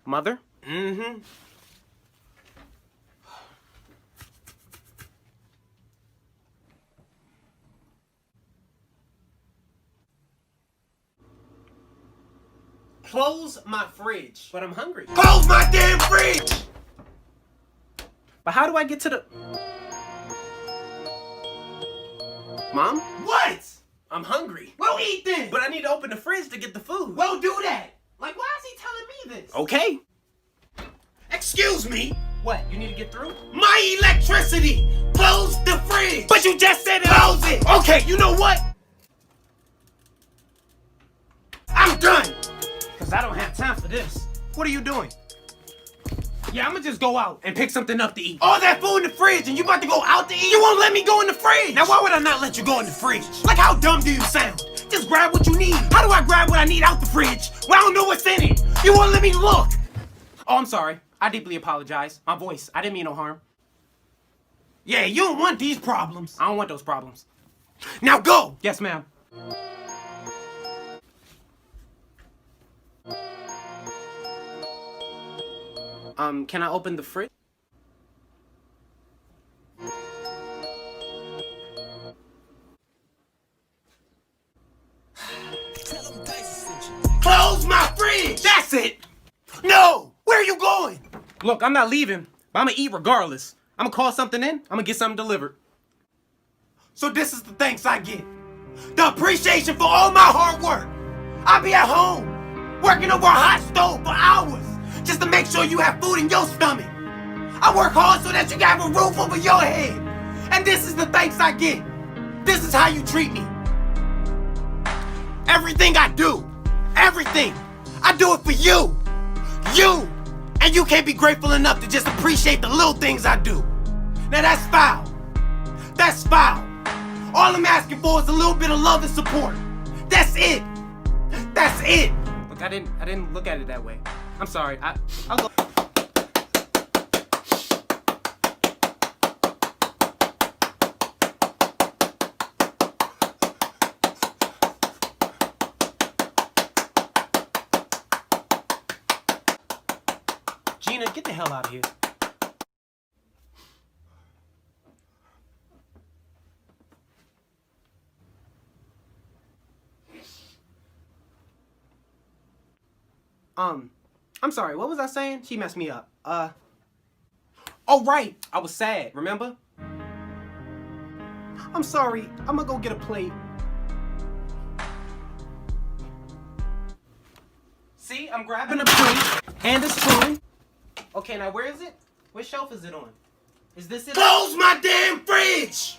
Mother? Mm-hmm. Close my fridge. But I'm hungry. Close my damn fridge! But how do I get to the... Mom? What? I'm hungry. Well, eat then. But I need to open the fridge to get the food. Well, do that. Like, why is he telling me this? Okay. Excuse me. What, you need to get through? My electricity. Close the fridge. But you just said it. Close it. Okay, you know what? I'm done. Because I don't have time for this. What are you doing? Yeah, I'm gonna just go out and pick something up to eat. All that food in the fridge and you about to go out to eat? You won't let me go in the fridge. Now, why would I not let you go in the fridge? Like, how dumb do you sound? Just grab what you need. How do I grab what I need out the fridge when I don't know what's in it? You won't let me look. Oh, I'm sorry. I deeply apologize. My voice. I didn't mean no harm. Yeah, you don't want these problems. I don't want those problems. Now go. Yes, ma'am. Can I open the fridge? Close my fridge. That's it. No. Where are you going? Look, I'm not leaving, but I'm gonna eat regardless. I'm gonna call something in. I'm gonna get something delivered. So this is the thanks I get. The appreciation for all my hard work. I'll be at home, working over a hot stove for hours, just to make sure you have food in your stomach. I work hard so that you can have a roof over your head. And this is the thanks I get. This is how you treat me. Everything I do, everything, I do it for you. You. And you can't be grateful enough to just appreciate the little things I do. Now that's foul. That's foul. All I'm asking for is a little bit of love and support. That's it. That's it. Look, I didn't look at it that way. I'm sorry. I'll go. Gina, get the hell out of here. I'm sorry, what was I saying? She messed me up. Oh right, I was sad, remember? I'm sorry, I'm gonna go get a plate. See, I'm grabbing a plate and a spoon. Okay, now where is it? What shelf is it on? Is this it? Close my damn fridge!